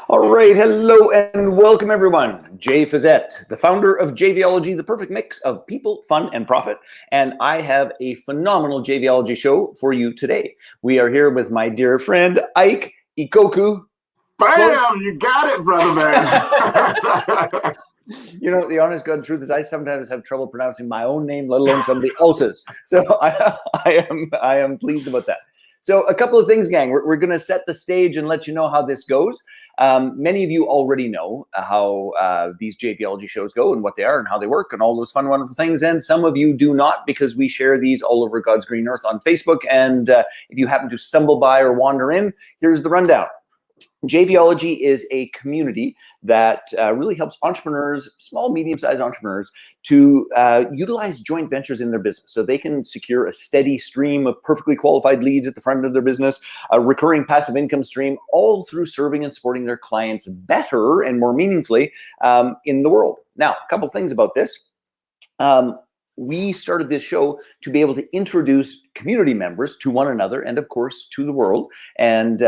All right, hello and welcome everyone. Jay Fazette, the founder of JVology, the perfect mix of people, fun, and profit. And I have a phenomenal JVology show for you today. We are here with my dear friend, Ike Ikokwu. Bam! You got it, brother man. You know, the honest God truth is I sometimes have trouble pronouncing my own name, let alone somebody else's. So I am pleased about that. So a couple of things, gang. We're going to set the stage and let you know how this goes. Many of you already know how these JVology shows go and what they are and how they work and all those fun, wonderful things. And some of you do not, because we share these all over God's green earth on Facebook. And if you happen to stumble by or wander in, here's the rundown. JVology is a community that really helps entrepreneurs, small, medium-sized entrepreneurs, to utilize joint ventures in their business so they can secure a steady stream of perfectly qualified leads at the front of their business, a recurring passive income stream, all through serving and supporting their clients better and more meaningfully in the world. Now, a couple things about this. We started this show to be able to introduce community members to one another and, of course, to the world. And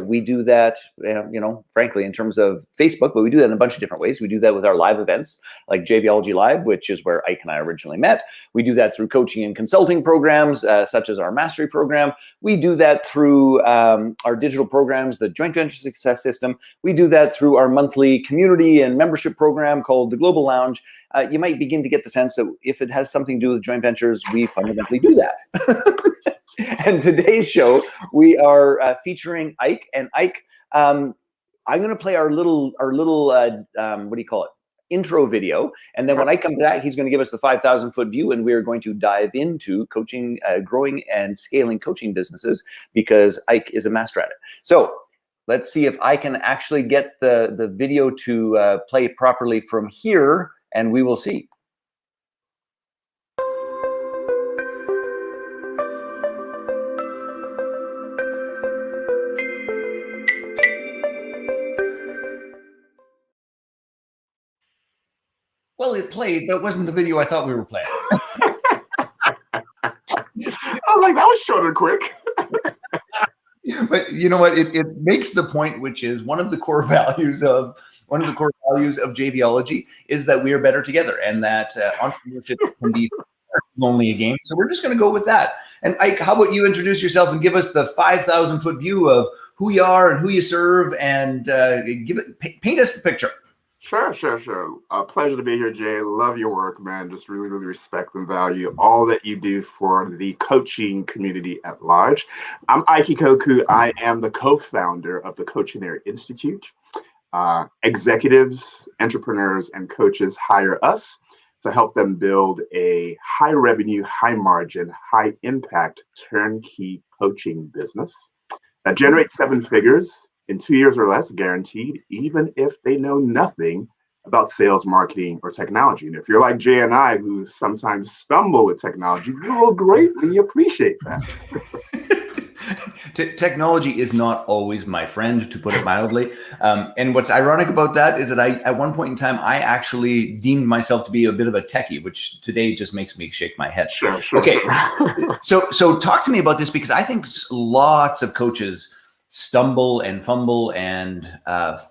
we do that, you know, frankly, in terms of Facebook, but we do that in a bunch of different ways. We do that with our live events like JVology Live, which is where Ike and I originally met. We do that through coaching and consulting programs, such as our mastery program. We do that through our digital programs, the Joint Venture Success System. We do that through our monthly community and membership program called the Global Lounge. You might begin to get the sense that if it has something to do with joint ventures, we fundamentally do that. And today's show, we are featuring Ike. And Ike, I'm going to play our little what do you call it? Intro video. And then when I come back, he's going to give us the 5,000-foot view, and we're going to dive into coaching, growing and scaling coaching businesses, because Ike is a master at it. So let's see if I can actually get the video to play properly from here, and we will see. Well, it played, but it wasn't the video I thought we were playing. I was like, that was short and quick. But you know what? It makes the point, which is one of the core values of JVology is that we are better together, and that entrepreneurship can be only a game. So we're just going to go with that. And Ike, how about you introduce yourself and give us the 5,000-foot view of who you are and who you serve, and paint us the picture. Sure. Pleasure to be here, Jay. Love your work, man. Just really, really respect and value all that you do for the coaching community at large. I'm Ike Ikokwu. I am the co-founder of the Coachinaire Institute. Executives, entrepreneurs, and coaches hire us to help them build a high revenue, high margin, high impact turnkey coaching business that generates 7 figures in 2 years or less, guaranteed, even if they know nothing about sales, marketing, or technology. And if you're like Jay and I, who sometimes stumble with technology, you will greatly appreciate that. Technology is not always my friend, to put it mildly. And what's ironic about that is that at one point in time, I actually deemed myself to be a bit of a techie, which today just makes me shake my head. Sure. Okay, so talk to me about this, because I think lots of coaches stumble and fumble and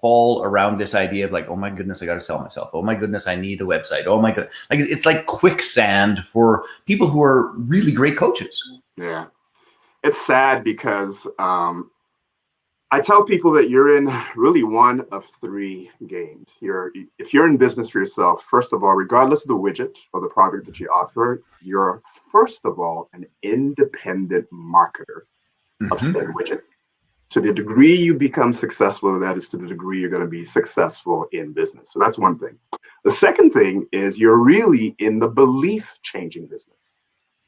fall around this idea of like, oh my goodness, I got to sell myself. Oh my goodness, I need a website. Oh my god, like it's like quicksand for people who are really great coaches. Yeah, it's sad because I tell people that you're in really one of 3 games. If you're in business for yourself, first of all, regardless of the widget or the product that you offer, you're first of all an independent marketer of said widget. To the degree you become successful with that is to the degree you're going to be successful in business. So that's one thing. The second thing is you're really in the belief changing business.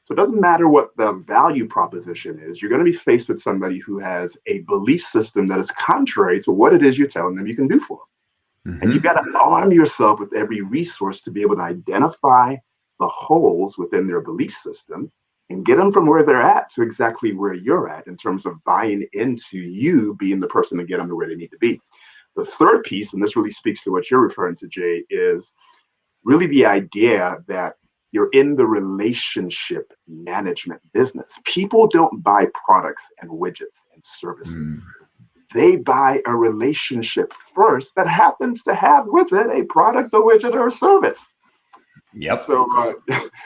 So it doesn't matter what the value proposition is. You're going to be faced with somebody who has a belief system that is contrary to what it is you're telling them you can do for them. And you've got to arm yourself with every resource to be able to identify the holes within their belief system and get them from where they're at to exactly where you're at in terms of buying into you being the person to get them to where they need to be. The third piece, and this really speaks to what you're referring to, Jay, is really the idea that you're in the relationship management business. People don't buy products and widgets and services. they buy a relationship first that happens to have with it a product, a widget, or a service. Yep. So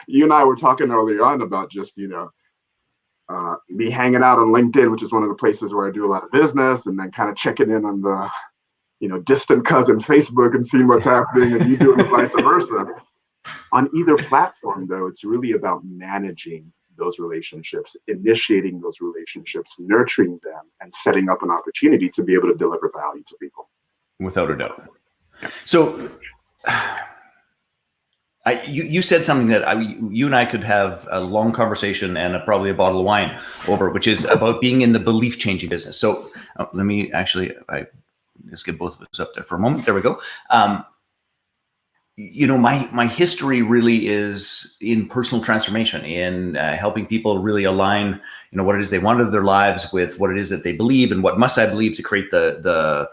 you and I were talking earlier on about just, me hanging out on LinkedIn, which is one of the places where I do a lot of business, and then kind of checking in on the, distant cousin Facebook and seeing what's happening, and you doing the vice versa. On either platform, though, it's really about managing those relationships, initiating those relationships, nurturing them, and setting up an opportunity to be able to deliver value to people. Without a doubt. Yeah. So you said something that you and I could have a long conversation and probably a bottle of wine over, which is about being in the belief changing business. So let me actually, let's get both of us up there for a moment. There we go. My history really is in personal transformation, in helping people really align, what it is they want out of their lives with what it is that they believe, and what must I believe to create the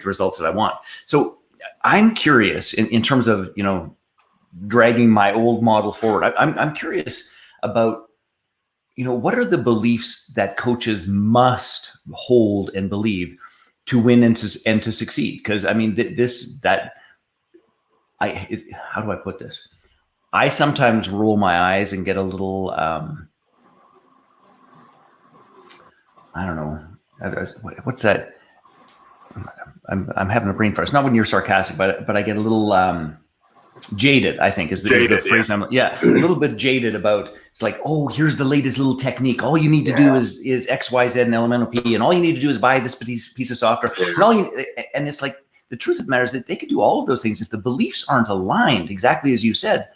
results that I want. So I'm curious in terms of, dragging my old model forward. I'm curious about, what are the beliefs that coaches must hold and believe to win and to succeed? Because I mean, how do I put this? I sometimes roll my eyes and get a little, I don't know, what's that? I'm having a brain fart. It's not when you're sarcastic, but I get a little jaded, I think is the phrase. Yeah. A little bit jaded about, it's like, oh, here's the latest little technique. All you need to do is X, Y, Z and elemental P, and all you need to do is buy this piece of software. And it's like, the truth of the matter is that they could do all of those things. If the beliefs aren't aligned, exactly as you said,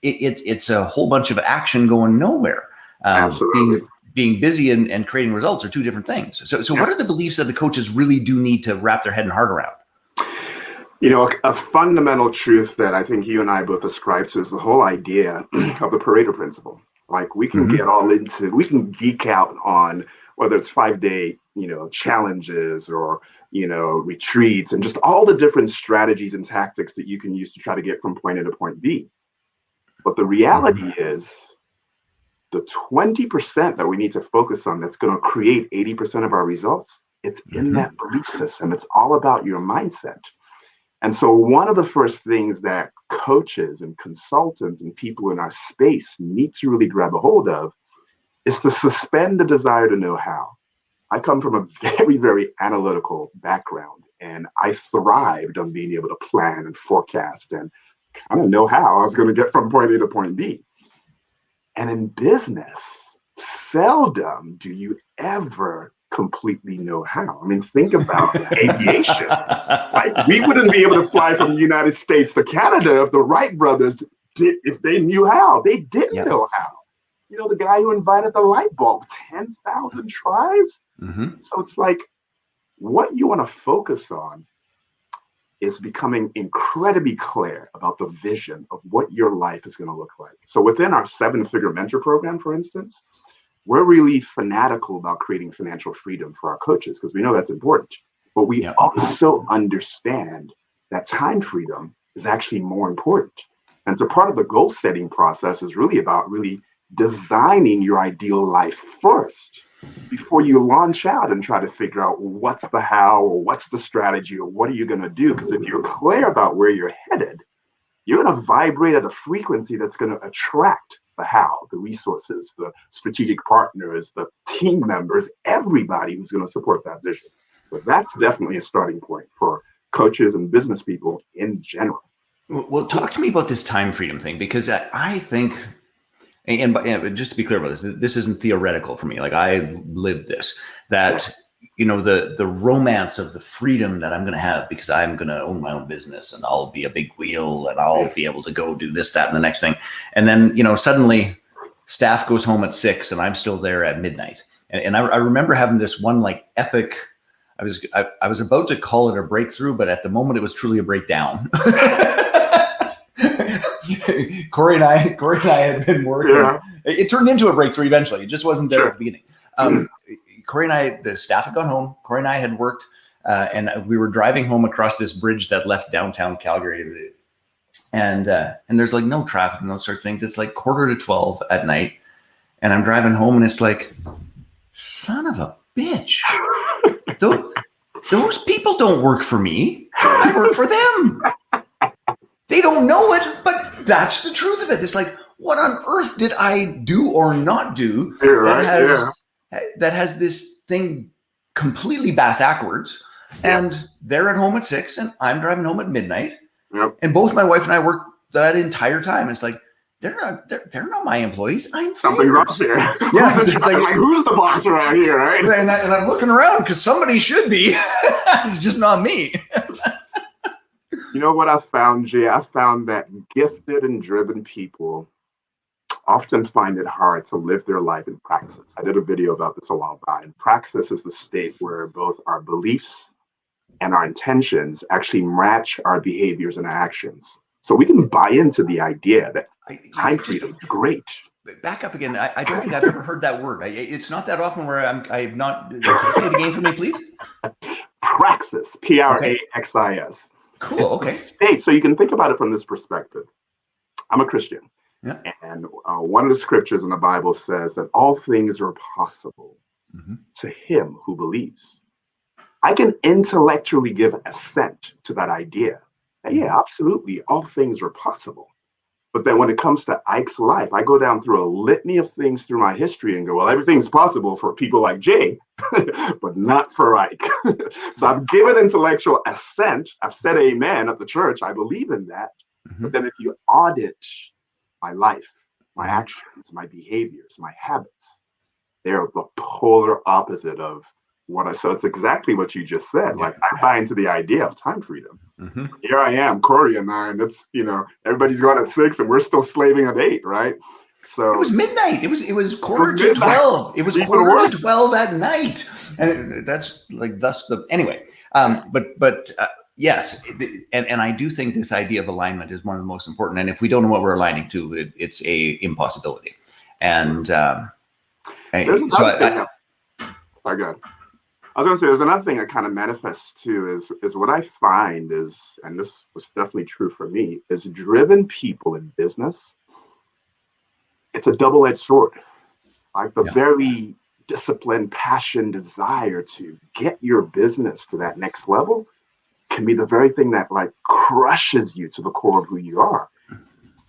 it's a whole bunch of action going nowhere. Absolutely. Being busy and creating results are two different things. So what are the beliefs that the coaches really do need to wrap their head and heart around? A fundamental truth that I think you and I both ascribe to is the whole idea of the Pareto Principle. Like we can we can geek out on whether it's 5-day, challenges or, retreats and just all the different strategies and tactics that you can use to try to get from point A to point B. But the reality is the 20% that we need to focus on that's going to create 80% of our results, it's in that belief system. It's all about your mindset. And so one of the first things that coaches and consultants and people in our space need to really grab a hold of is to suspend the desire to know how. I come from a very, very analytical background, and I thrived on being able to plan and forecast and kind of know how I was going to get from point A to point B. And in business, seldom do you ever completely know how. I mean, think about aviation. Like, we wouldn't be able to fly from the United States to Canada if the Wright brothers if they knew how. They didn't know how. The guy who invented the light bulb, 10,000 tries. So it's like, what you want to focus on is becoming incredibly clear about the vision of what your life is going to look like. So within our 7-figure mentor program, for instance, we're really fanatical about creating financial freedom for our coaches because we know that's important. But we also understand that time freedom is actually more important. And so part of the goal setting process is really about designing your ideal life first before you launch out and try to figure out what's the how or what's the strategy or what are you going to do. Because if you're clear about where you're headed, you're going to vibrate at a frequency that's going to attract the how, the resources, the strategic partners, the team members, everybody who's going to support that vision. So that's definitely a starting point for coaches and business people in general. Well, talk to me about this time freedom thing, because I think, and just to be clear about this isn't theoretical for me. Like, I lived this, that, the romance of the freedom that I'm going to have because I'm going to own my own business and I'll be a big wheel and I'll be able to go do this, that, and the next thing. And then, suddenly staff goes home at 6 and I'm still there at midnight. And I remember having this one epic, I was about to call it a breakthrough, but at the moment it was truly a breakdown. Corey and I had been working. Yeah. It turned into a breakthrough eventually. It just wasn't there at the beginning. Corey and I, the staff had gone home. Corey and I had worked, and we were driving home across this bridge that left downtown Calgary. And there's no traffic and those sorts of things. It's 11:45 at night, and I'm driving home, and it's like, son of a bitch. those people don't work for me. I work for them. They don't know it, but that's the truth of it. It's like, what on earth did I do or not do that has this thing completely bass-ackwards? And they're at home at 6 and I'm driving home at midnight. Yep. And both my wife and I work that entire time. It's like, they're not my employees. I'm something's theirs. up here. Yeah, it's like, who's the boss around here, right? And I'm looking around because somebody should be. It's just not me. You know what I found, Jay? I found that gifted and driven people often find it hard to live their life in praxis. I did a video about this a while back. And praxis is the state where both our beliefs and our intentions actually match our behaviors and actions. So we can buy into the idea that time freedom is great. Back up again. I don't think I've ever heard that word. It's not that often where I've not. Say it again for me, please. Praxis, Praxis. Cool. It's Okay. a state. So you can think about it from this perspective. I'm a Christian. Yeah. And one of the scriptures in the Bible says that all things are possible to him who believes. I can intellectually give assent to that idea. Yeah, absolutely. All things are possible. But then when it comes to Ike's life, I go down through a litany of things through my history and go, well, everything's possible for people like Jay, but not for Ike. So I've given intellectual assent. I've said amen at the church. I believe in that. But then if you audit my life, my actions, my behaviors, my habits, they're the polar opposite of what I said. It's exactly what you just said. Like, I buy into the idea of time freedom. Here I am, Corey and I, and it's, everybody's going at 6 and we're still slaving at 8, right? So it was midnight. It was quarter to 12. It was quarter to 12 at night. And that's like, thus the, anyway. But yes. And I do think this idea of alignment is one of the most important. And if we don't know what we're aligning to, it's a impossibility. And I was going to say, there's another thing that kind of manifests too, is what I find is, and this was definitely true for me, is driven people in business. It's a double-edged sword. Like the very disciplined, passion, desire to get your business to that next level can be the very thing that like crushes you to the core of who you are.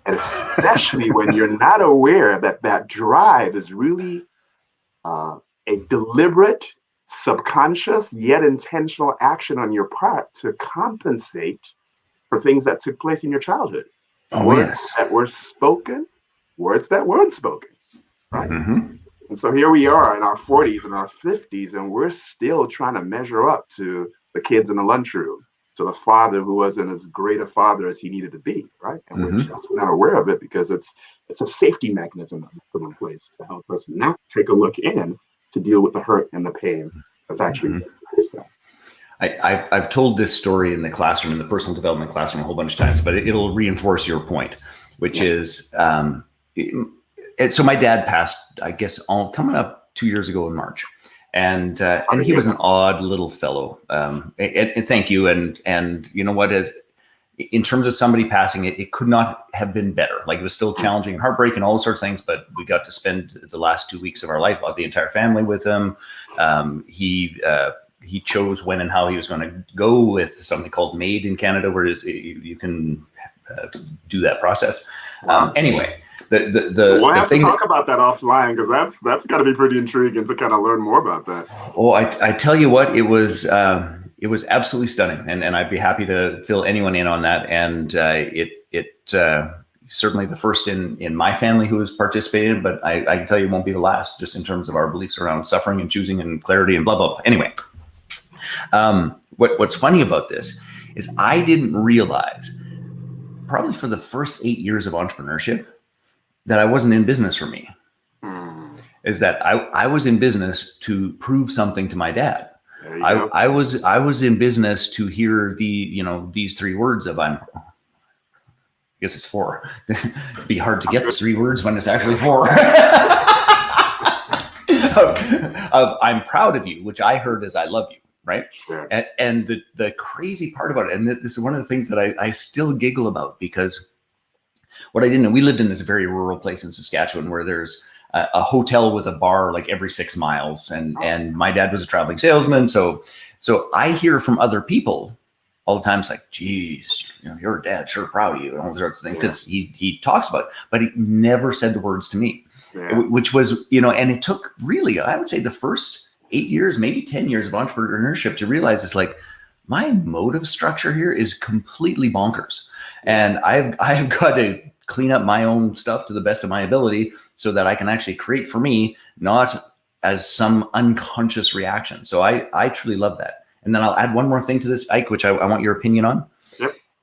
And especially when you're not aware that that drive is really a deliberate, subconscious yet intentional action on your part to compensate for things that took place in your childhood. Words that were spoken, words that weren't spoken, right? And so here we are in our 40s and our 50s, and we're still trying to measure up to the kids in the lunchroom, to the father who wasn't as great a father as he needed to be, right? And we're just not aware of it because it's a safety mechanism that we put in place to help us not take a look in to deal with the hurt and the pain that's actually so. I've told this story in the classroom, in the personal development classroom, a whole bunch of times, but it'll reinforce your point, which is, so my dad passed, I guess, coming up 2 years ago in March, and he was an odd little fellow. And thank you, and you know what is. In terms of somebody passing, it could not have been better. Like, it was still challenging and heartbreaking, all sorts of things, but we got to spend the last 2 weeks of our life, the entire family, with him. He chose when and how he was going to go with something called MAID in Canada, where you can do that process. Anyway, we'll have to talk about that offline, because that's got to be pretty intriguing to kind of learn more about that. Oh, I tell you what, it was absolutely stunning, and I'd be happy to fill anyone in on that. And it certainly the first in my family who has participated, but I can tell you it won't be the last, just in terms of our beliefs around suffering and choosing and clarity and blah, blah, blah. Anyway, what's funny about this is I didn't realize, probably for the first 8 years of entrepreneurship, that I wasn't in business for me. Is that I was in business to prove something to my dad. I was in business to hear these 3 words of I guess it's 4. It'd be hard to get 3 words when it's actually 4. I'm proud of you, which I heard as I love you, right? Sure. And the crazy part about it, and this is one of the things that I still giggle about, because what I didn't know, we lived in this very rural place in Saskatchewan where there's a hotel with a bar like every 6 miles, and my dad was a traveling salesman, so So I hear from other people all the time. It's like, geez, your dad sure proud of you and all those sorts of things, because he talks about it, but he never said the words to me, which was, and it took really, I would say, the first 8 years, maybe 10 years of entrepreneurship to realize it's like, my motive structure here is completely bonkers. And I've got to clean up my own stuff to the best of my ability so that I can actually create for me, not as some unconscious reaction. So I truly love that. And then I'll add one more thing to this, Ike, which I want your opinion on,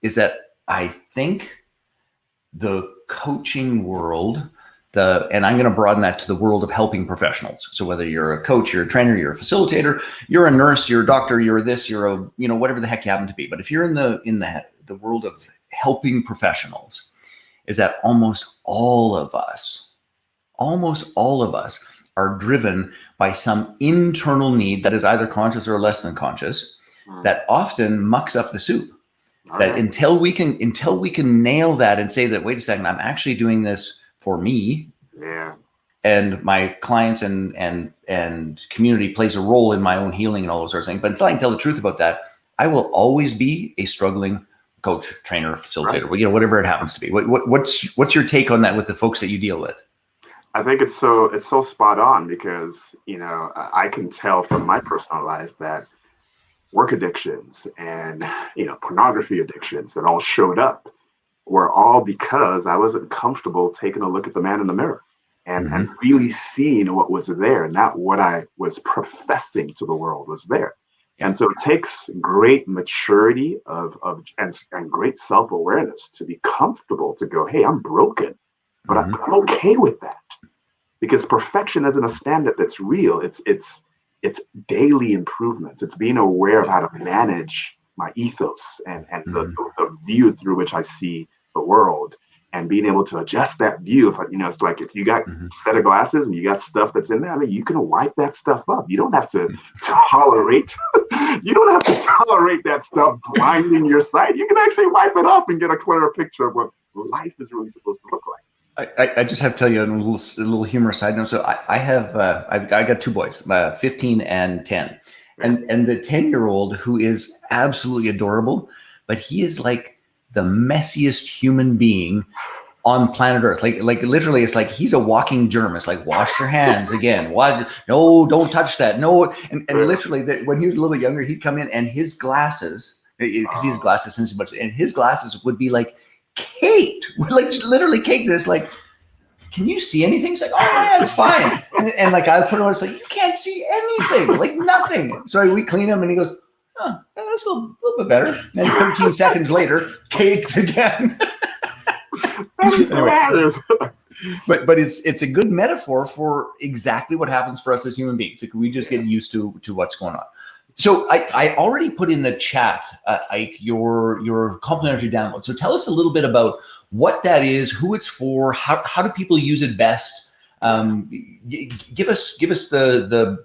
is that I think the coaching world, and I'm going to broaden that to the world of helping professionals. So whether you're a coach, you're a trainer, you're a facilitator, you're a nurse, you're a doctor, you're this, you're a, whatever the heck you happen to be. But if you're in the world of helping professionals, is that almost all of us are driven by some internal need that is either conscious or less than conscious, that often mucks up the soup. That until we can nail that and say that, wait a second, I'm actually doing this for me, and my clients and community plays a role in my own healing and all those sorts of things. But until I can tell the truth about that, I will always be a struggling coach, trainer, facilitator, whatever it happens to be. What's your take on that with the folks that you deal with? I think it's so spot on, because I can tell from my personal life that work addictions and pornography addictions that all showed up were all because I wasn't comfortable taking a look at the man in the mirror and really seeing what was there, not what I was professing to the world was there. And so it takes great maturity and great self-awareness to be comfortable to go, hey, I'm broken, but I'm okay with that, because perfection isn't a standard that's real. It's daily improvements. It's being aware of how to manage my ethos and the view through which I see the world, and being able to adjust that view. It's like if you got a set of glasses and you got stuff that's in there, I mean, you can wipe that stuff up. You don't have to tolerate that stuff blinding your sight. You can actually wipe it up and get a clearer picture of what life is really supposed to look like. I just have to tell you a little humorous side note. So I got two boys, 15 and 10, and the 10-year-old, who is absolutely adorable, but he is like the messiest human being on planet Earth. Like literally, it's like he's a walking germ. It's like, wash your hands again. What? No, don't touch that. No. And literally, when he was a little bit younger, he'd come in and his glasses, because he's glasses sensitive, and his glasses would be like caked, like literally caked. It's like, can you see anything? He's like, oh yeah, it's fine. And like I put him on, it's like, you can't see anything, like nothing. So we clean him, and he goes, oh, that's a little bit better. And 13 seconds later, caked again. Anyway, but it's a good metaphor for exactly what happens for us as human beings. Like we just get used to what's going on. So I already put in the chat, Ike, your complimentary download. So tell us a little bit about what that is, who it's for, how do people use it best? Give us the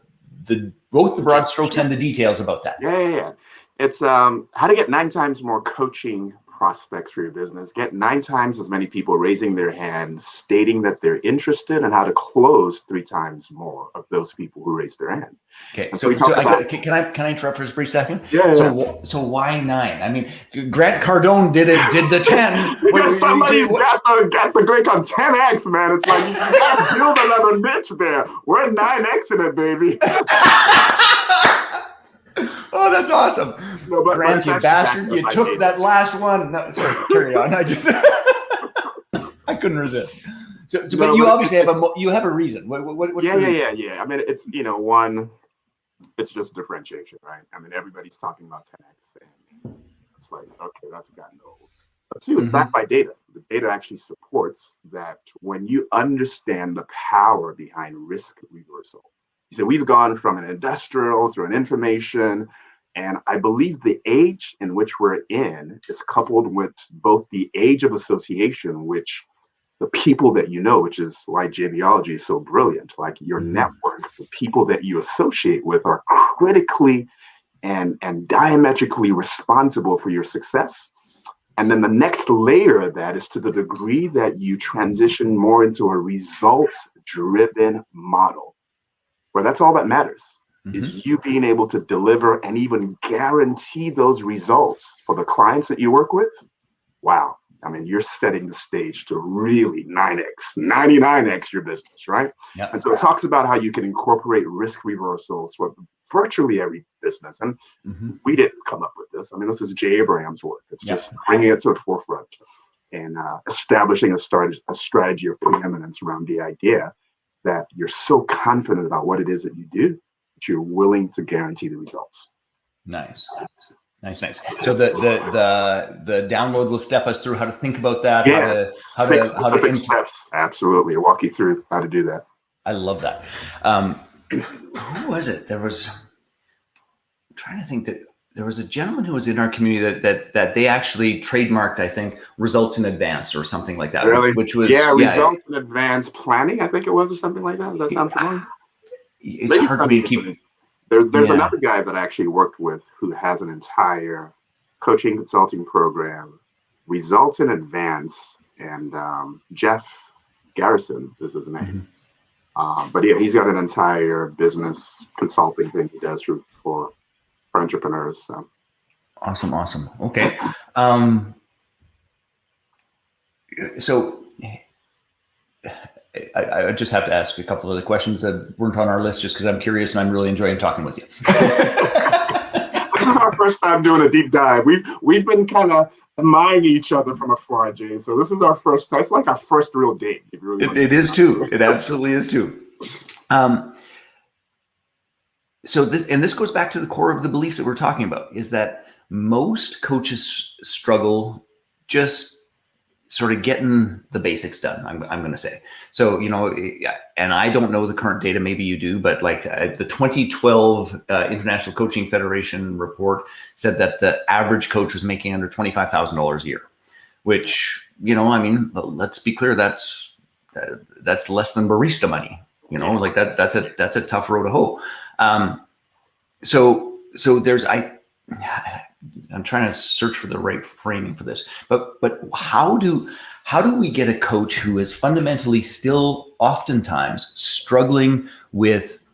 both the broad strokes and the details about that. Yeah. It's how to get 9 times more coaching prospects for your business, get 9 times as many people raising their hand, stating that they're interested, and how to close 3 times more of those people who raise their hand. Okay, so can I interrupt for a brief second? Yeah. So why 9? I mean, Grant Cardone did the 10. Because somebody's got the Greek on 10x, man. It's like you got to build another niche there. We're 9x in it, baby. Oh, that's awesome. No, Grant, you bastard, you took that last one. No, sorry, carry on. I couldn't resist. So but you obviously have a reason. What's yeah. I mean, it's one, it's just differentiation, right? I mean, everybody's talking about 10x, and it's like, okay, that's gotten old. But 2, it's backed by data. The data actually supports that when you understand the power behind risk reversal. So we've gone from an industrial to an information, and I believe the age in which we're in is coupled with both the age of association, which the people that which is why JVology is so brilliant, like your network, the people that you associate with are critically and diametrically responsible for your success. And then the next layer of that is to the degree that you transition more into a results-driven model, where that's all that matters. is you being able to deliver and even guarantee those results for the clients that you work with. Wow. I mean, you're setting the stage to really 9x, 99x your business, right? Yeah. And so it talks about how you can incorporate risk reversals for virtually every business. And we didn't come up with this. I mean, this is Jay Abraham's work. It's just bringing it to the forefront and establishing a strategy of preeminence around the idea that you're so confident about what it is that you do that you're willing to guarantee the results. Nice. So the download will step us through how to think about that. Yeah, six specific steps. Absolutely, I'll walk you through how to do that. I love that. Who was it? I'm trying to think that there was a gentleman who was in our community that they actually trademarked, I think, results in advance or something like that. Really? Which was results in advance planning, I think it was, or something like that. Does that sound familiar? It's maybe hard for me to keep. There's another guy that I actually worked with who has an entire coaching consulting program, results in advance, and Jeff Garrison is his name. But yeah, he's got an entire business consulting thing he does for entrepreneurs. So. Awesome. Okay. So I just have to ask a couple of the questions that weren't on our list just because I'm curious and I'm really enjoying talking with you. This is our first time doing a deep dive. We've been kind of admiring each other from afar, Jay. So this is our first. It's like our first real date. It is too. It absolutely is too. So this goes back to the core of the beliefs that we're talking about, is that most coaches struggle just sort of getting the basics done, I'm going to say. So, and I don't know the current data, maybe you do, but like the 2012 International Coaching Federation report said that the average coach was making under $25,000 a year, which, I mean, let's be clear, that's less than barista money, like that's a tough road to hoe. So there's, I'm trying to search for the right framing for this, but how do we get a coach who is fundamentally still oftentimes struggling with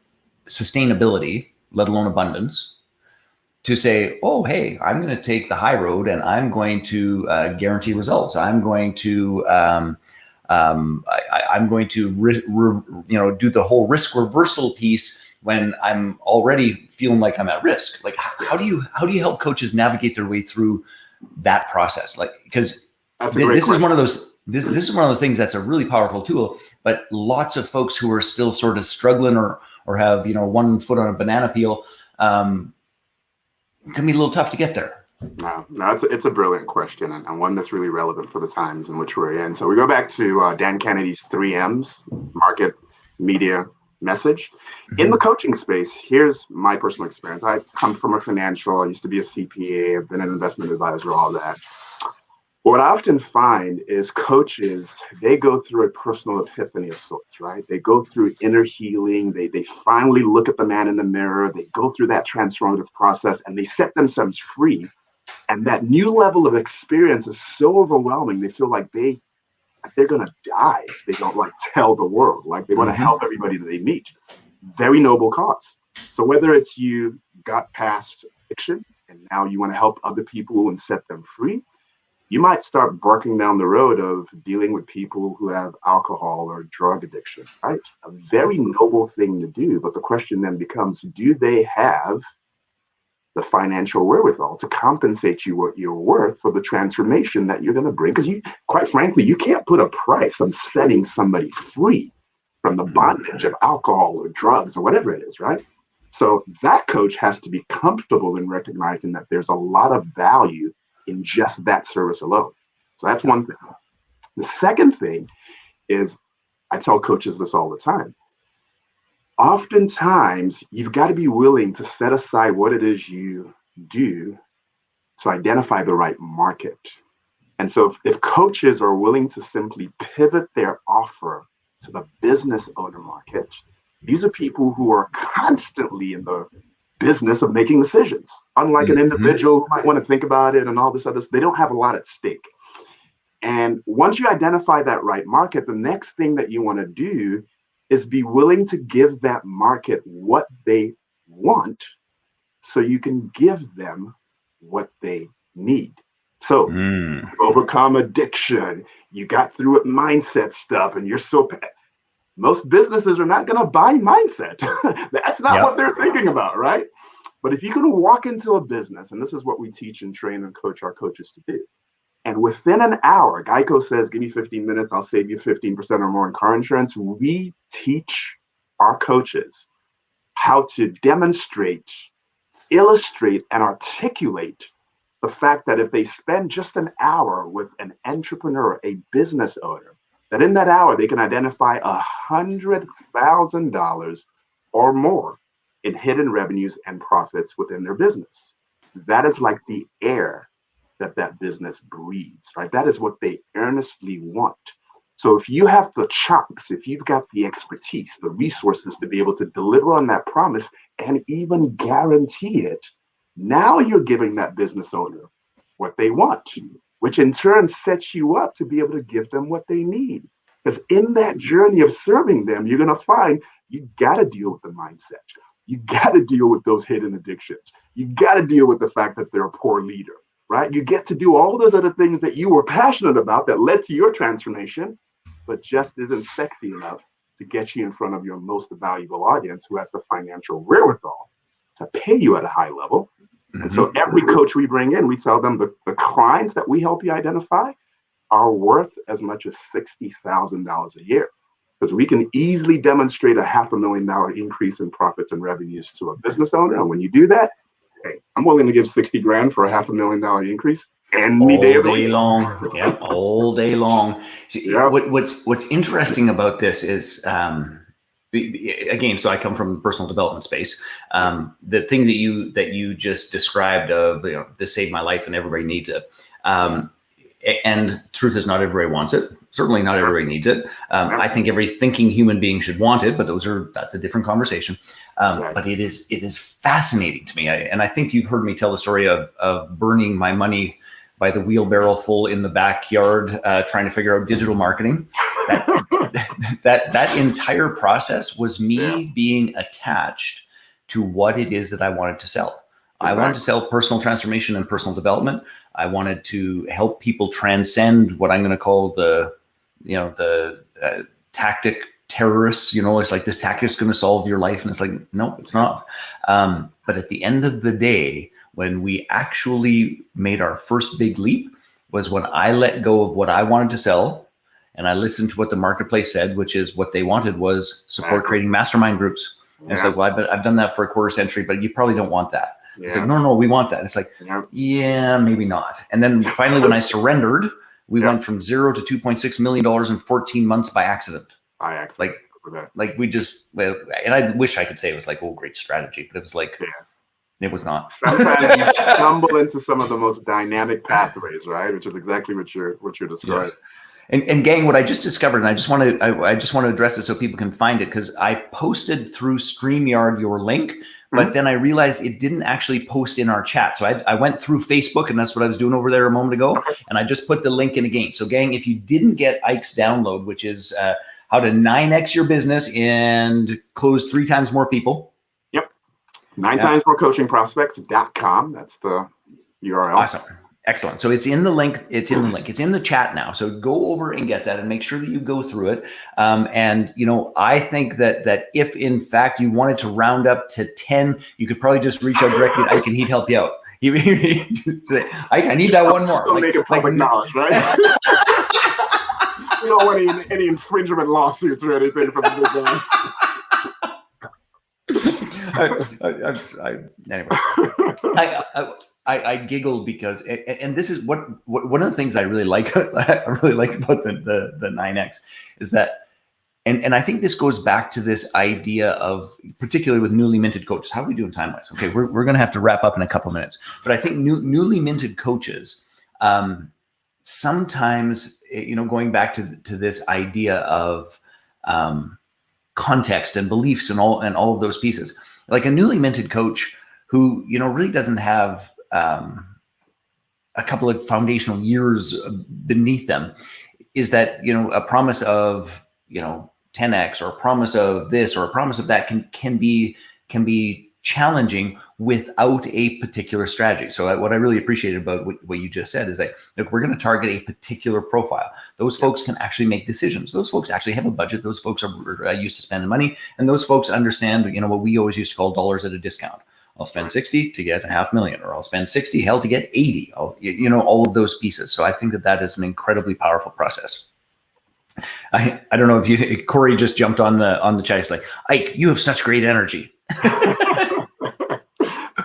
sustainability, let alone abundance, to say, oh, hey, I'm going to take the high road and I'm going to guarantee results. I'm going to I'm going to do the whole risk reversal piece when I'm already feeling like I'm at risk. Like, how do you help coaches navigate their way through that process? Like, because this is one of those things that's a really powerful tool, but lots of folks who are still sort of struggling or have, one foot on a banana peel, can be a little tough to get there. No, it's a brilliant question and one that's really relevant for the times in which we're in. So we go back to Dan Kennedy's 3 M's, market, media, message. In the coaching space, here's my personal experience. I come from a financial, I used to be a CPA, I've been an investment advisor, all that. What I often find is coaches, they go through a personal epiphany of sorts, right? They go through inner healing. They finally look at the man in the mirror. They go through that transformative process and they set themselves free. And that new level of experience is so overwhelming. They feel like they're going to die if they don't tell the world, like they want to help everybody that they meet. Very noble cause. So whether it's you got past addiction and now you want to help other people and set them free, you might start barking down the road of dealing with people who have alcohol or drug addiction, right? A very noble thing to do. But the question then becomes, do they have the financial wherewithal to compensate you what you're worth for the transformation that you're going to bring? Because quite frankly, you can't put a price on setting somebody free from the bondage of alcohol or drugs or whatever it is, right? So that coach has to be comfortable in recognizing that there's a lot of value in just that service alone. So that's one thing. The second thing is, I tell coaches this all the time. Oftentimes, you've got to be willing to set aside what it is you do to identify the right market. And so if coaches are willing to simply pivot their offer to the business owner market, these are people who are constantly in the business of making decisions. Unlike an individual who might want to think about it and all this other stuff, they don't have a lot at stake. And once you identify that right market, the next thing that you want to do is be willing to give that market what they want so you can give them what they need. So overcome addiction, you got through it mindset stuff, and you're so most businesses are not going to buy mindset. That's not what they're thinking about, right? But if you can walk into a business, and this is what we teach and train and coach our coaches to do, and within an hour, Geico says, give me 15 minutes, I'll save you 15% or more in car insurance. We teach our coaches how to demonstrate, illustrate, and articulate the fact that if they spend just an hour with an entrepreneur, a business owner, that in that hour they can identify $100,000 or more in hidden revenues and profits within their business. That is like the air that business breathes, right? That is what they earnestly want. So if you have the chops, if you've got the expertise, the resources to be able to deliver on that promise and even guarantee it, now you're giving that business owner what they want, which in turn sets you up to be able to give them what they need. Because in that journey of serving them, you're going to find you got to deal with the mindset. You got to deal with those hidden addictions. You got to deal with the fact that they're a poor leader, right? You get to do all those other things that you were passionate about that led to your transformation, but just isn't sexy enough to get you in front of your most valuable audience who has the financial wherewithal to pay you at a high level. And so every coach we bring in, we tell them the clients that we help you identify are worth as much as $60,000 a year, because we can easily demonstrate a $500,000 increase in profits and revenues to a business owner. And when you do that, hey, I'm willing to give 60 grand for a $500,000 increase any day of the week. Long. Yeah, all day long. What's interesting about this is, again, so I come from the personal development space. The thing that you just described of, this saved my life and everybody needs it. And truth is, not everybody wants it. Certainly not everybody needs it. I think every thinking human being should want it, but that's a different conversation. But it is fascinating to me. And I think you've heard me tell the story of burning my money by the wheelbarrow full in the backyard, trying to figure out digital marketing. That entire process was me being attached to what it is that I wanted to sell. Exactly. I wanted to sell personal transformation and personal development. I wanted to help people transcend what I'm going to call the tactic terrorists. It's like, this tactic is going to solve your life. And it's like, no, it's not. But at the end of the day, when we actually made our first big leap was when I let go of what I wanted to sell. And I listened to what the marketplace said, which is what they wanted was support creating mastermind groups. And it's like, well, I've done that for a quarter century, but you probably don't want that. Yeah. It's like, no, we want that. And it's like, yeah, maybe not. And then finally, when I surrendered, we went from $0 to $2.6 million in 14 months by accident. Like we just, and I wish I could say it was like, oh, great strategy, but it was like, it was not. Sometimes you stumble into some of the most dynamic pathways, right? Which is exactly what you're describing. Yes. And gang, what I just discovered, and I just want to address it so people can find it, because I posted through StreamYard your link, but then I realized it didn't actually post in our chat. So I went through Facebook, and that's what I was doing over there a moment ago, and I just put the link in again. So gang, if you didn't get Ike's download, which is how to 9x your business and close 3 times more people. Yep. 9 times more coaching prospects.com. That's the URL. Awesome. Excellent. So it's in the link. It's in the chat now. So go over and get that and make sure that you go through it. And I think that if in fact you wanted to round up to 10, you could probably just reach out directly to Ike and he'd help you out. I need that one more. Make it public knowledge, right? We don't want any infringement lawsuits or anything from the anyway. I giggle because, and this is what one of the things I really like. I really like about the 9X is that, and I think this goes back to this idea of, particularly with newly minted coaches. How are we doing time wise? Okay, we're going to have to wrap up in a couple minutes. But I think newly minted coaches, sometimes, going back to this idea of context and beliefs and all of those pieces, like a newly minted coach who really doesn't have a couple of foundational years beneath them, is that a promise of 10x or a promise of this or a promise of that can be challenging without a particular strategy. So what I really appreciated about what you just said is that, look, we're going to target a particular profile. Those folks can actually make decisions. Those folks actually have a budget. Those folks are used to spending money, and those folks understand, what we always used to call dollars at a discount. I'll spend 60 to get $500,000, or I'll spend 60 to get 80. All of those pieces. So I think that is an incredibly powerful process. I don't know if Corey just jumped on the chat. He's like, Ike, you have such great energy.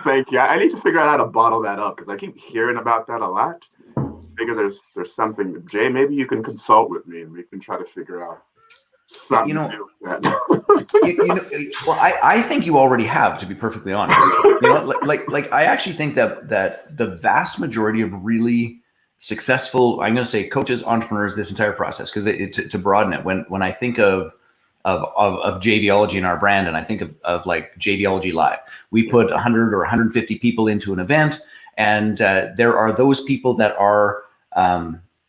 Thank you. I need to figure out how to bottle that up because I keep hearing about that a lot. I figure there's something. Jay, maybe you can consult with me and we can try to figure out something to do with that. Well, I think you already have, to be perfectly honest. Like I actually think that the vast majority of really successful, I'm going to say, coaches, entrepreneurs, this entire process, because to broaden it, when I think of JVology in our brand, and I think of like JVology Live, we put 100 or 150 people into an event, and there are those people that are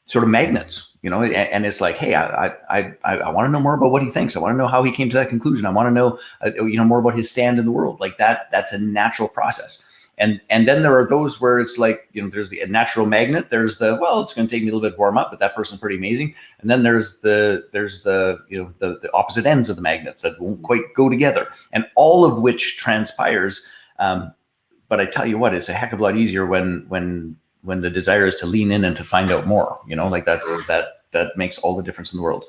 sort of magnets, and it's like, hey, I want to know more about what he thinks. I want to know how he came to that conclusion. I want to know, more about his stand in the world. Like that's a natural process. And then there are those where it's like, there's the natural magnet. There's it's going to take me a little bit to warm up, but that person's pretty amazing. And then there's the opposite ends of the magnets that won't quite go together, and all of which transpires. But I tell you what, it's a heck of a lot easier when the desire is to lean in and to find out more. That makes all the difference in the world.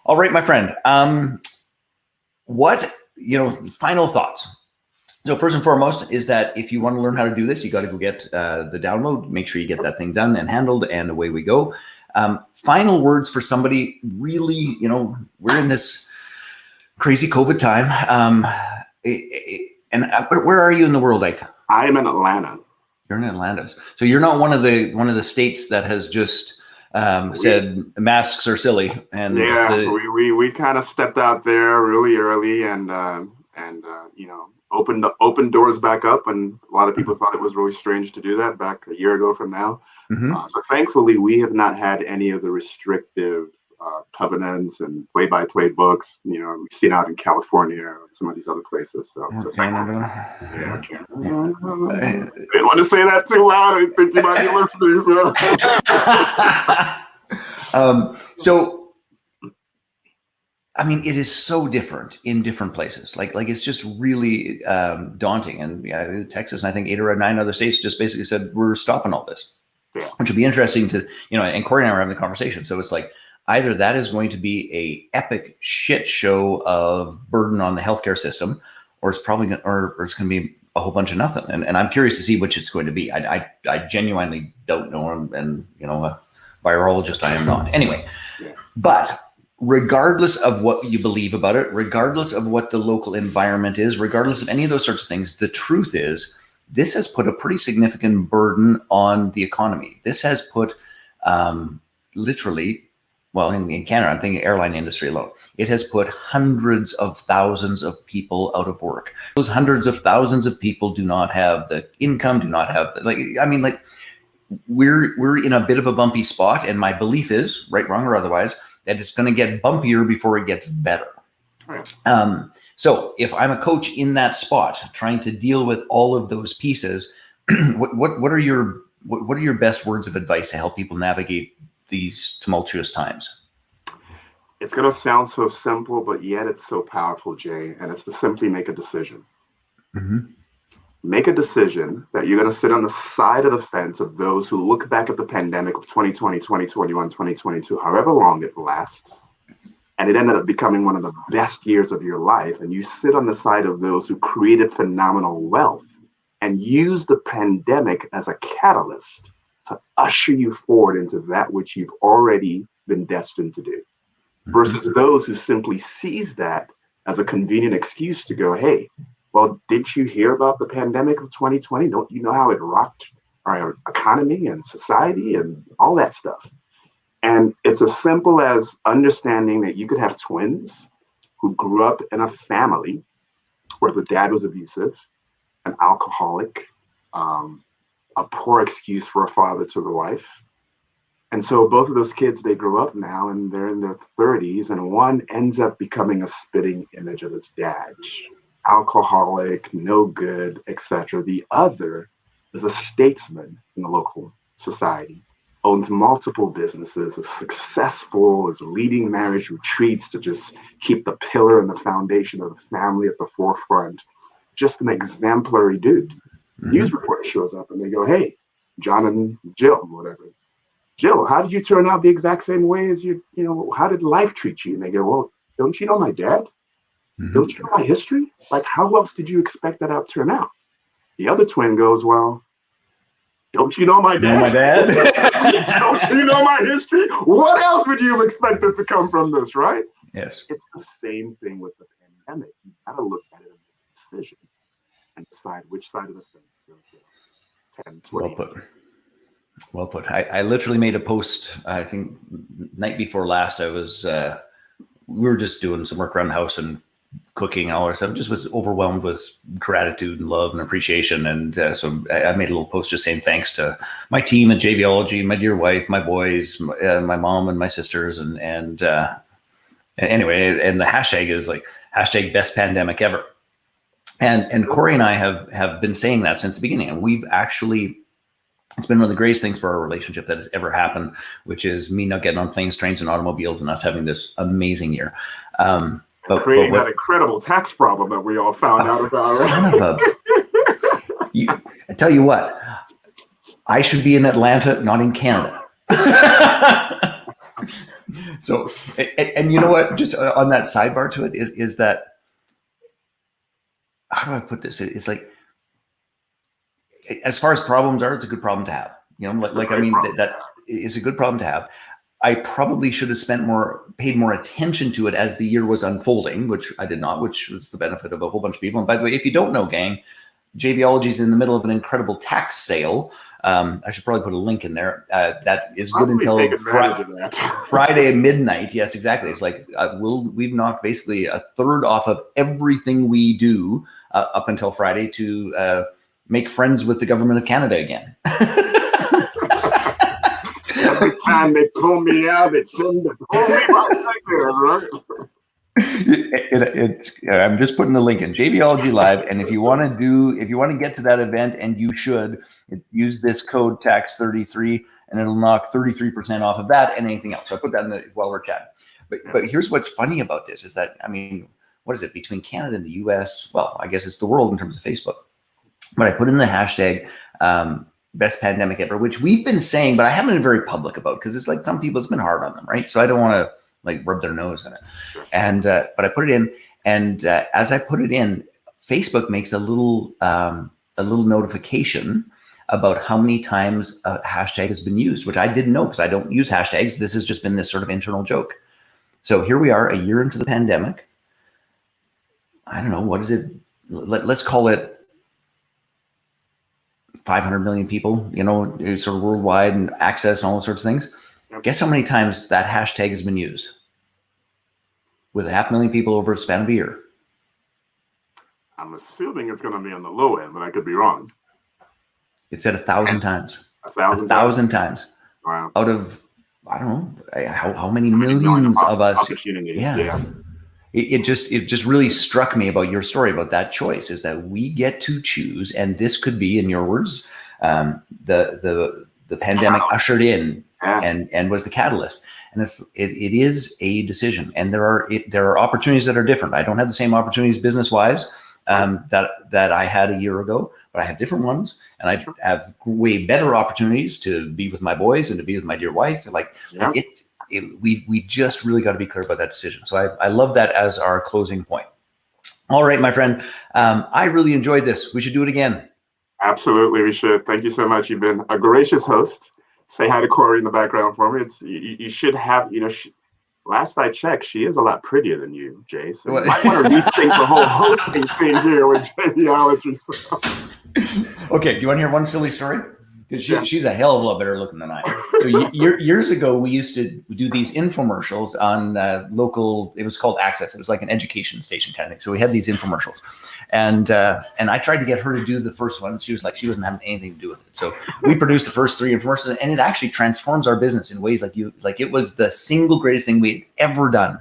All right, my friend. Final thoughts. So first and foremost is that if you want to learn how to do this, you got to go get the download. Make sure you get that thing done and handled, and away we go. Final words for somebody. Really, we're in this crazy COVID time. And where are you in the world, Ike? I am in Atlanta. You're in Atlanta. So you're not one of the states that has just said masks are silly. And we kind of stepped out there really early and opened doors back up, and a lot of people thought it was really strange to do that back a year ago from now. Mm-hmm. So thankfully, we have not had any of the restrictive covenants and play-by-play books, we've seen out in California or some of these other places. So Canada. Yeah, Canada. I didn't want to say that too loud. I didn't think you might be listening. So. I mean, it is so different in different places. Like it's just really daunting. And Texas, and I think 8 or 9 other states just basically said, we're stopping all this, which would be interesting to, and Corey and I were having the conversation. So it's like, either that is going to be a epic shit show of burden on the healthcare system, or it's probably going to be a whole bunch of nothing. And I'm curious to see which it's going to be. I genuinely don't know. And a virologist I am not. Anyway, but regardless of what you believe about it, regardless of what the local environment is, regardless of any of those sorts of things, the truth is this has put a pretty significant burden on the economy. This has put literally, in Canada, I'm thinking airline industry alone, it has put hundreds of thousands of people out of work. Those hundreds of thousands of people do not have the income, do not have we're in a bit of a bumpy spot. And my belief is, right, wrong, or otherwise, that it's going to get bumpier before it gets better. Right. So if I'm a coach in that spot, trying to deal with all of those pieces, what are your best words of advice to help people navigate these tumultuous times? It's going to sound so simple, but yet it's so powerful, Jay. And it's to simply make a decision. Mm-hmm. Make a decision that you're going to sit on the side of the fence of those who look back at the pandemic of 2020, 2021, 2022, however long it lasts, and it ended up becoming one of the best years of your life. And you sit on the side of those who created phenomenal wealth and use the pandemic as a catalyst to usher you forward into that which you've already been destined to do, versus those who simply seize that as a convenient excuse to go, hey, well, didn't you hear about the pandemic of 2020? Don't you know how it rocked our economy and society and all that stuff? And it's as simple as understanding that you could have twins who grew up in a family where the dad was abusive, an alcoholic, a poor excuse for a father to the wife. And so both of those kids, they grew up now and they're in their 30s, and one ends up becoming a spitting image of his dad. alcoholic, no good, etc. The other is a statesman in the local society, owns multiple businesses, is successful, is leading marriage retreats to just keep the pillar and the foundation of the family at the forefront. Just an exemplary dude. News reporter shows up and they go, hey, John and Jill, whatever. Jill, how did you turn out the exact same way as how did life treat you? And they go, well, don't you know my dad? Don't you know my history? Like, how else did you expect that to turn out? The other twin goes, well, don't you know my dad? Don't you know my history? What else would you have expected to come from this, right? Yes. It's the same thing with the pandemic. You got to look at it and make a decision and decide which side of the fence you're going to 10, 20 Well put. Well put. I literally made a post, I think night before last. I was, we were just doing some work around the house and cooking, all that stuff. Just was overwhelmed with gratitude and love and appreciation. And so I made a little post just saying thanks to my team at JVology, my dear wife, my boys, my mom and my sisters. And anyway, and the hashtag is like hashtag best pandemic ever. And Corey and I have been saying that since the beginning. And we've actually, it's been one of the greatest things for our relationship that has ever happened, which is me not getting on planes, trains, and automobiles and us having this amazing year. But creating that incredible tax problem that we all found out about. Son of a, I tell you what, I should be in Atlanta, not in Canada. So, and you know what, just on that sidebar to it is that, how do I put this? It's like, as far as problems are, it's a good problem to have. I mean, that it's a good problem to have. I probably should have paid more attention to it as the year was unfolding, which I did not, which was the benefit of a whole bunch of people. And by the way, if you don't know, gang, JVology is in the middle of an incredible tax sale. I should probably put a link in there. That is good until Friday at midnight. Yes, exactly. It's like we've knocked basically a third off of everything we do up until Friday to make friends with the government of Canada again. Every time they pull me out, they send the pull me right there, right? I'm just putting the link in JVology Live, and if you want to get to that event, and you should use this code TAX33, and it'll knock 33% off of that and anything else. So I put that while we're chatting. But here's what's funny about this is that, I mean, what is it between Canada and the US? Well, I guess it's the world in terms of Facebook. But I put in the hashtag best pandemic ever, which we've been saying, but I haven't been very public about because it's like some people, it's been hard on them, right? So I don't want to like rub their nose in it. And but I put it in, and as I put it in, Facebook makes a little notification about how many times a hashtag has been used, which I didn't know because I don't use hashtags. This has just been this sort of internal joke. So here we are, a year into the pandemic. I don't know, what is it? Let's call it 500 million people, sort of worldwide and access and all those sorts of things. Guess how many times that hashtag has been used? With 500,000 people over a span of a year. I'm assuming it's going to be on the low end, but I could be wrong. It said 1,000 times. 1,000 times. Wow. Out of, I don't know, how many millions of us. Yeah. It just really struck me about your story about that choice, is that we get to choose, and this could be, in your words, the pandemic ushered in and was the catalyst. And it is a decision, and there are opportunities that are different. I don't have the same opportunities business wise that I had a year ago, but I have different ones, and I have way better opportunities to be with my boys and to be with my dear wife. We just really got to be clear about that decision. So I love that as our closing point. All right, my friend. I really enjoyed this. We should do it again. Absolutely, we should. Thank you so much. You've been a gracious host. Say hi to Corey in the background for me. You should have, last I checked, she is a lot prettier than you, Jay. So you might want to rethink the whole hosting thing here with JVology. Okay, do you want to hear one silly story? because she's a hell of a lot better looking than I am. So years ago, we used to do these infomercials on local. It was called Access. It was like an education station kind of thing. So we had these infomercials, and I tried to get her to do the first one. She was like, she wasn't having anything to do with it. So we produced the first 3 infomercials, and it actually transforms our business in ways like it was the single greatest thing we had ever done,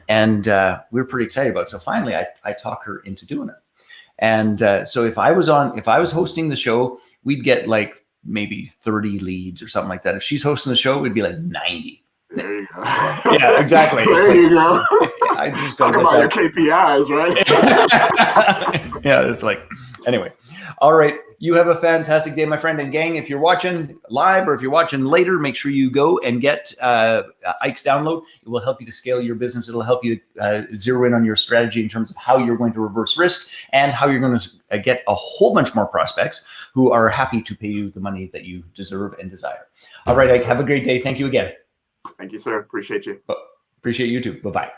and we were pretty excited about it. So finally, I talked her into doing it. And so if I was hosting the show, we'd get like maybe 30 leads or something like that. If she's hosting the show, it'd be like 90. There you go. Yeah, exactly. There you go. I just talk about your KPIs, right? Yeah, it's like, anyway. All right. You have a fantastic day, my friend. And gang, if you're watching live or if you're watching later, make sure you go and get Ike's download. It will help you to scale your business. It'll help you zero in on your strategy in terms of how you're going to reverse risk and how you're going to get a whole bunch more prospects who are happy to pay you the money that you deserve and desire. All right, Ike, have a great day. Thank you again. Thank you, sir. Appreciate you. Appreciate you too. Bye-bye.